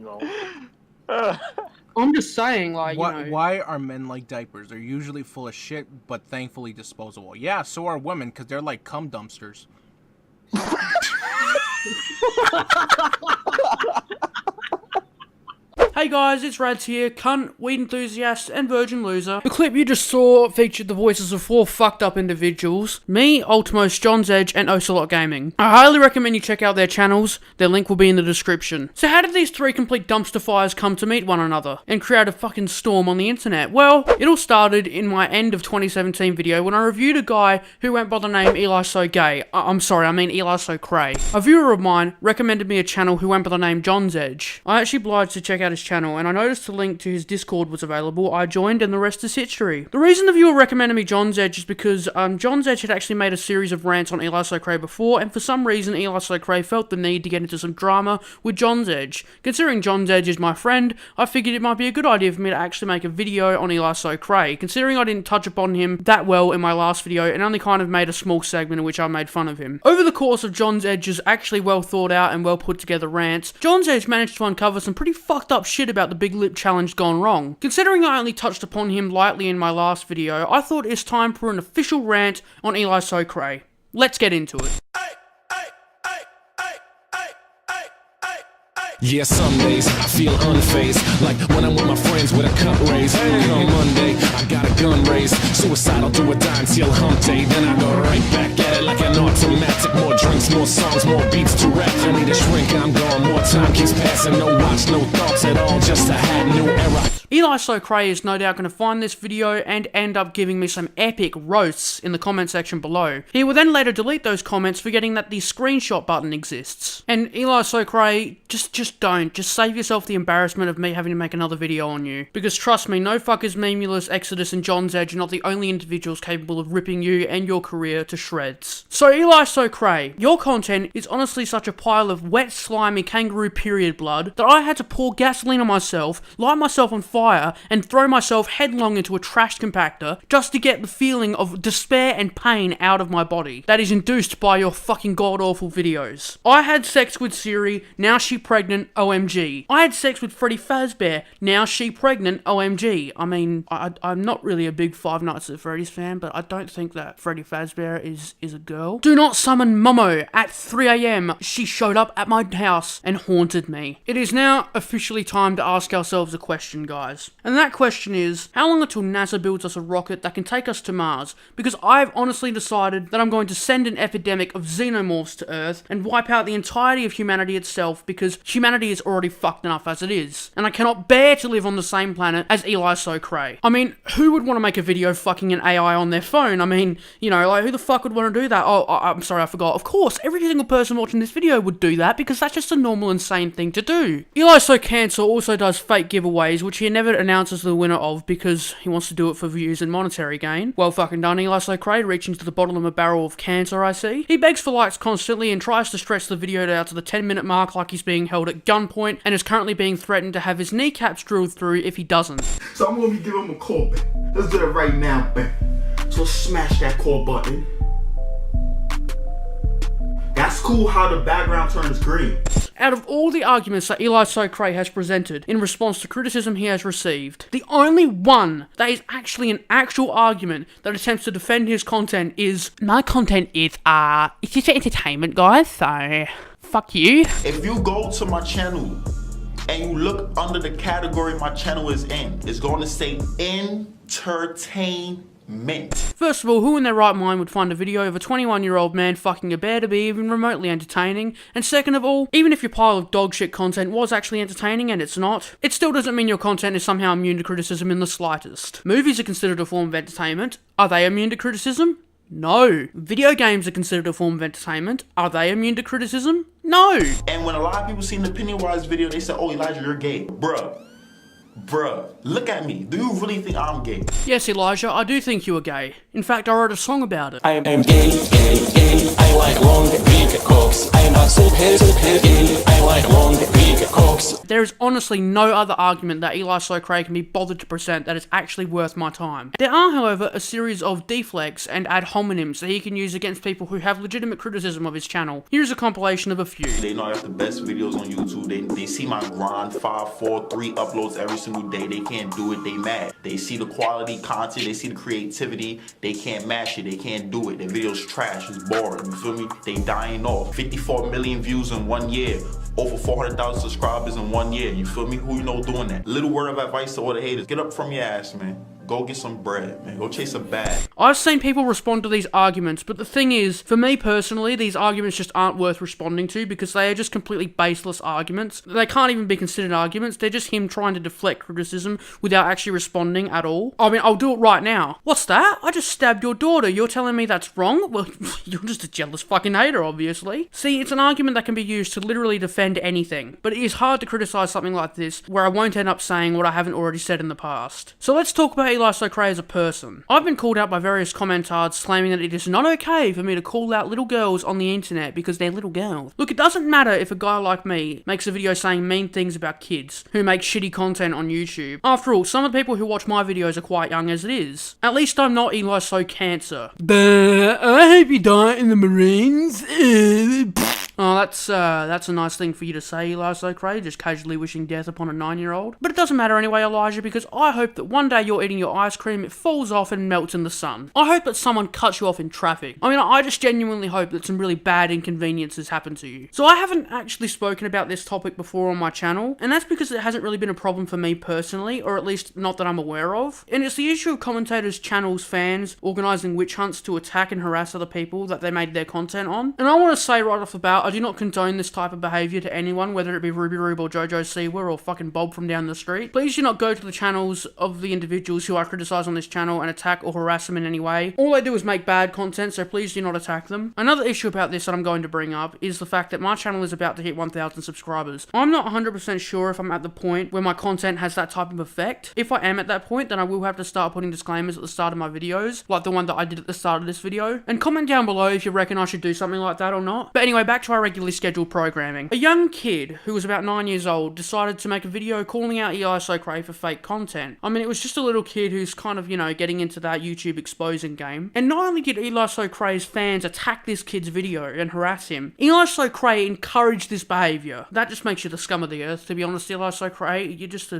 No. I'm just saying, like, Why are men like diapers? They're usually full of shit, but thankfully disposable. Yeah, so are women, because they're like cum dumpsters. Hey guys, it's Rads here, cunt, weed enthusiast, and virgin loser. The clip you just saw featured the voices of 4 fucked up individuals. Me, Ultimos, John's Edge, and Ocelot Gaming. I highly recommend you check out their channels, their link will be in the description. So how did these 3 complete dumpster fires come to meet one another, and create a fucking storm on the internet? Well, it all started in my end of 2017 video when I reviewed a guy who went by the name Elisocray. Elisocray. A viewer of mine recommended me a channel who went by the name John's Edge. I actually obliged to check out his channel, and I noticed the link to his Discord was available. I joined, and the rest is history. The reason the viewer recommended me John's Edge is because John's Edge had actually made a series of rants on Elisocray before, and for some reason Elisocray felt the need to get into some drama with John's Edge. Considering John's Edge is my friend, I figured it might be a good idea for me to actually make a video on Elisocray. Considering I didn't touch upon him that well in my last video, and only kind of made a small segment in which I made fun of him. Over the course of John's Edge's actually well thought out and well put together rants, John's Edge managed to uncover some pretty fucked up shit about the big lip challenge gone wrong. Considering I only touched upon him lightly in my last video, I thought it's time for an official rant on Elisocray. Let's get into it. Yeah, some days I feel unfazed, like when I'm with my friends with a cup raised. On Monday, I got a gun raised, suicidal do or die until hump day. Then I go right back at it like an automatic. More drinks, more songs, more beats to rap. I need a shrink, I'm gone, more time keeps passing. No watch, no thoughts at all, just a hat, new era. Elisocray is no doubt going to find this video and end up giving me some epic roasts in the comment section below. He will then later delete those comments, forgetting that the screenshot button exists. And Elisocray, just don't. Just save yourself the embarrassment of me having to make another video on you. Because trust me, no fuckers Memulus, Exodus, and John's Edge are not the only individuals capable of ripping you and your career to shreds. So Elisocray, your content is honestly such a pile of wet, slimy kangaroo period blood that I had to pour gasoline on myself, light myself on fire, and throw myself headlong into a trash compactor just to get the feeling of despair and pain out of my body that is induced by your fucking god-awful videos. I had sex with Siri, now she pregnant, OMG. I had sex with Freddy Fazbear, now she pregnant, OMG. I mean, I'm not really a big Five Nights at Freddy's fan, but I don't think that Freddy Fazbear is a girl. Do not summon Momo at 3 AM. She showed up at my house and haunted me. It is now officially time to ask ourselves a question, guys. And that question is, how long until NASA builds us a rocket that can take us to Mars? Because I've honestly decided that I'm going to send an epidemic of xenomorphs to Earth and wipe out the entirety of humanity itself, because humanity is already fucked enough as it is. And I cannot bear to live on the same planet as Elisocray. I mean, who would want to make a video fucking an AI on their phone? I mean, you know, like, who the fuck would want to do that? Oh, I'm sorry, I forgot. Of course, every single person watching this video would do that, because that's just a normal, insane thing to do. Elisocray also does fake giveaways, which he never announces the winner of because he wants to do it for views and monetary gain. Well fucking done, Elisocray, reaching to the bottom of a barrel of cancer, I see. He begs for likes constantly and tries to stretch the video out to the 10-minute mark like he's being held at gunpoint and is currently being threatened to have his kneecaps drilled through if he doesn't. So I'm gonna be giving him a call, man. Let's do it right now, man. So smash that call button. That's cool how the background turns green. Out of all the arguments that Elisocray has presented in response to criticism he has received, the only one that is actually an actual argument that attempts to defend his content is, my content is, it's just entertainment, guys, so fuck you. If you go to my channel and you look under the category my channel is in, it's going to say entertainment. First of all, who in their right mind would find a video of a 21-year-old man fucking a bear to be even remotely entertaining? And second of all, even if your pile of dog shit content was actually entertaining and it's not, it still doesn't mean your content is somehow immune to criticism in the slightest. Movies are considered a form of entertainment. Are they immune to criticism? No. Video games are considered a form of entertainment. Are they immune to criticism? No. And when a lot of people see the Pennywise video, they say, oh, Elijah, you're gay. Bruh, look at me. Do you really think I'm gay? Yes, Elijah, I do think you are gay. In fact, I wrote a song about it. I am gay. I like long, big cocks. I am not so gay. I like long, big cocks. There There is honestly no other argument that Elisocray can be bothered to present that is actually worth my time. There are, however, a series of deflects and ad hominems that he can use against people who have legitimate criticism of his channel. Here's a compilation of a few. They know I have the best videos on YouTube. They see my grind, 5, 4, 3 uploads every single day. They can't do it, they mad. They see the quality content, they see the creativity, they can't match it, they can't do it. Their videos trash, it's boring, you feel me? They dying off. 54 million views in 1 year. Over 400,000 subscribers in 1 year. You feel me? Who you know doing that? Little word of advice to all the haters. Get up from your ass, man. Go get some bread, man. Go chase a bag. I've seen people respond to these arguments, but the thing is, for me personally, these arguments just aren't worth responding to because they are just completely baseless arguments. They can't even be considered arguments. They're just him trying to deflect criticism without actually responding at all. I mean, I'll do it right now. What's that? I just stabbed your daughter. You're telling me that's wrong? Well, you're just a jealous fucking hater, obviously. See, it's an argument that can be used to literally defend anything, but it is hard to criticize something like this where I won't end up saying what I haven't already said in the past. So let's talk about Elisocray as a person. I've been called out by various commentards claiming that it is not okay for me to call out little girls on the internet because they're little girls. Look, it doesn't matter if a guy like me makes a video saying mean things about kids who make shitty content on YouTube. After all, some of the people who watch my videos are quite young as it is. At least I'm not Elisocray. But I hope you die in the Marines. Oh, that's a nice thing for you to say, Elisocray, just casually wishing death upon a 9-year-old. But it doesn't matter anyway, Elijah, because I hope that one day you're eating your ice cream, it falls off and melts in the sun. I hope that someone cuts you off in traffic. I mean, I just genuinely hope that some really bad inconveniences happen to you. So I haven't actually spoken about this topic before on my channel, and that's because it hasn't really been a problem for me personally, or at least not that I'm aware of. And it's the issue of commentators' channels' fans organising witch hunts to attack and harass other people that they made their content on. And I want to say right off the bat, I do not condone this type of behaviour to anyone, whether it be Ruby Rube or Jojo Siwa or fucking Bob from down the street. Please do not go to the channels of the individuals who I criticise on this channel and attack or harass them in any way. All they do is make bad content, so please do not attack them. Another issue about this that I'm going to bring up is the fact that my channel is about to hit 1,000 subscribers. I'm not 100% sure if I'm at the point where my content has that type of effect. If I am at that point, then I will have to start putting disclaimers at the start of my videos, like the one that I did at the start of this video. And comment down below if you reckon I should do something like that or not. But anyway, back to our regularly scheduled programming. A young kid who was about 9 years old decided to make a video calling out Elisocray for fake content. I mean, it was just a little kid who's kind of, you know, getting into that YouTube exposing game. And not only did Elisocray's fans attack this kid's video and harass him, Elisocray encouraged this behaviour. That just makes you the scum of the earth, to be honest, Elisocray. You're just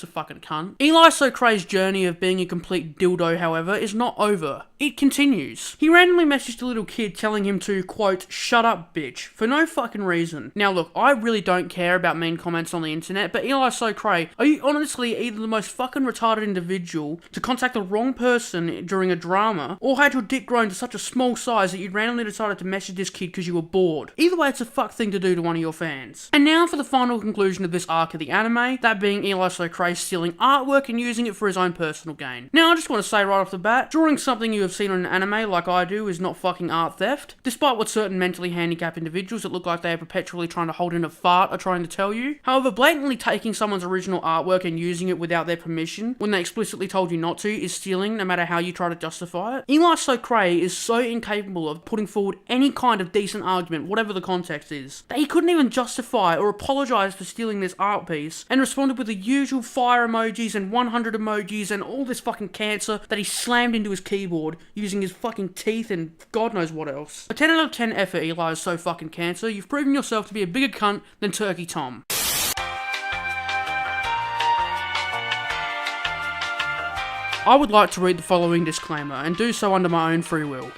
a fucking cunt. Elisocray's journey of being a complete dildo, however, is not over. It continues. He randomly messaged a little kid telling him to, quote, shut up, bitch, for no fucking reason. Now look, I really don't care about mean comments on the internet, but Elisocray, are you honestly either the most fucking retarded individual to contact the wrong person during a drama, or had your dick grown to such a small size that you randomly decided to message this kid because you were bored? Either way, it's a fuck thing to do to one of your fans. And now for the final conclusion of this arc of the anime, that being Elisocray stealing artwork and using it for his own personal gain. Now I just want to say right off the bat, drawing something you have seen on an anime like I do is not fucking art theft, despite what certain mentally handicapped individuals that look like they are perpetually trying to hold in a fart are trying to tell you. However, blatantly taking someone's original artwork and using it without their permission when they explicitly told you not to is stealing, no matter how you try to justify it. Elisocray is so incapable of putting forward any kind of decent argument, whatever the context is, that he couldn't even justify or apologise for stealing this art piece, and responded with the usual fire emojis and 100 emojis and all this fucking cancer that he slammed into his keyboard using his fucking teeth and God knows what else. A 10 out of 10 effort, Eli is so fucking cancer. You've proven yourself to be a bigger cunt than Turkey Tom. I would like to read the following disclaimer, and do so under my own free will.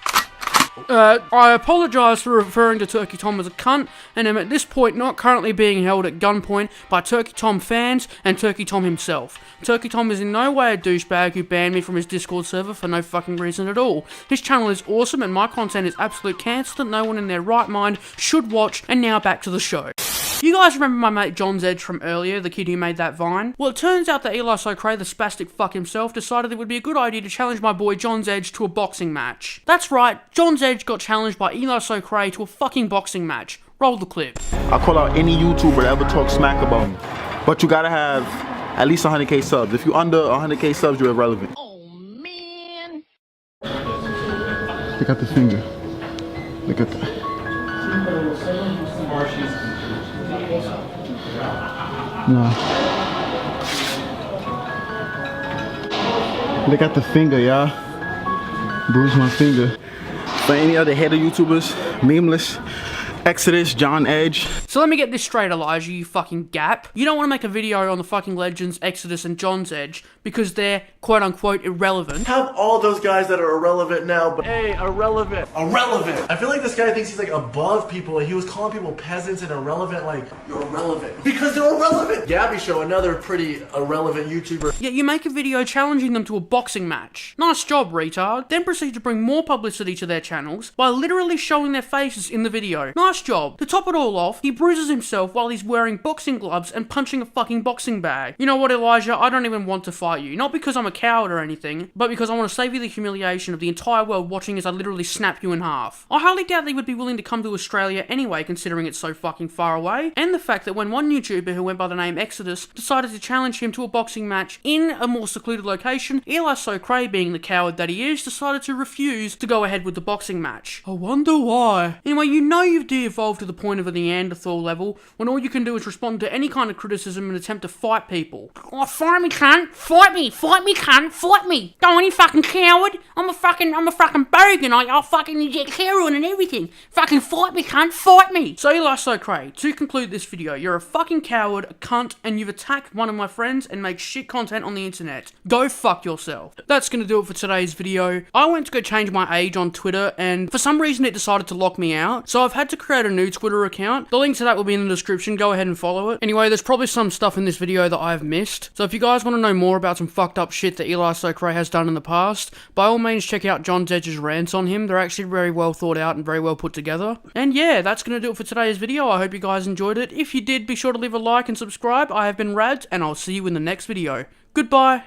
I apologise for referring to Turkey Tom as a cunt, and am at this point not currently being held at gunpoint by Turkey Tom fans and Turkey Tom himself. Turkey Tom is in no way a douchebag who banned me from his Discord server for no fucking reason at all. His channel is awesome and my content is absolute cancer that no one in their right mind should watch, and now back to the show. You guys remember my mate John's Edge from earlier, the kid who made that vine? Well, it turns out that Elisocray, the spastic fuck himself, decided it would be a good idea to challenge my boy John's Edge to a boxing match. That's right, John's Edge got challenged by Elisocray to a fucking boxing match. Roll the clip. I call out any YouTuber that ever talks smack about me. But you gotta have at least 100k subs. If you're under 100k subs, you're irrelevant. Oh, man. Look at the finger. Look at that. No. Look at the finger, y'all. Bruised my finger. For any other hater YouTubers, Memeless, Exodus, John Edge. So let me get this straight, Elijah, you fucking gap. You don't want to make a video on the fucking legends Exodus and John's Edge because they're quote-unquote irrelevant. Have all those guys that are irrelevant now, but hey, irrelevant. I feel like this guy thinks he's like above people, and he was calling people peasants and irrelevant, like, you're irrelevant. Because they're irrelevant! Gabby Show, another pretty irrelevant YouTuber. Yet you make a video challenging them to a boxing match. Nice job, retard. Then proceed to bring more publicity to their channels by literally showing their faces in the video. Nice job. To top it all off, he bruises himself while he's wearing boxing gloves and punching a fucking boxing bag. You know what, Elijah? I don't even want to fight you. Not because I'm a coward or anything, but because I want to save you the humiliation of the entire world watching as I literally snap you in half. I highly doubt they would be willing to come to Australia anyway, considering it's so fucking far away, and the fact that when one YouTuber who went by the name Exodus decided to challenge him to a boxing match in a more secluded location, Elisocray, being the coward that he is, decided to refuse to go ahead with the boxing match. I wonder why. Anyway, you know you've de-evolved to the point of a Neanderthal level, when all you can do is respond to any kind of criticism and attempt to fight people. Oh, fight me, cunt! Fight me, cunt! Fight me! Go on, you fucking coward! I'm a fucking bogan. I'll fucking inject heroin and everything. Fucking fight me, cunt! Fight me! So, Elisocray, to conclude this video, you're a fucking coward, a cunt, and you've attacked one of my friends and make shit content on the internet. Go fuck yourself. That's gonna do it for today's video. I went to go change my age on Twitter, and for some reason it decided to lock me out, so I've had to create a new Twitter account. The link to that will be in the description. Go ahead and follow it. Anyway, there's probably some stuff in this video that I've missed, so if you guys want to know more about some fucked up shit that Elisocray has done in the past, by all means check out John Edge's rants on him. They're actually very well thought out and very well put together. And yeah, that's gonna do it for today's video. I hope you guys enjoyed it. If you did, be sure to leave a like and subscribe. I have been Rad, and I'll see you in the next video. Goodbye.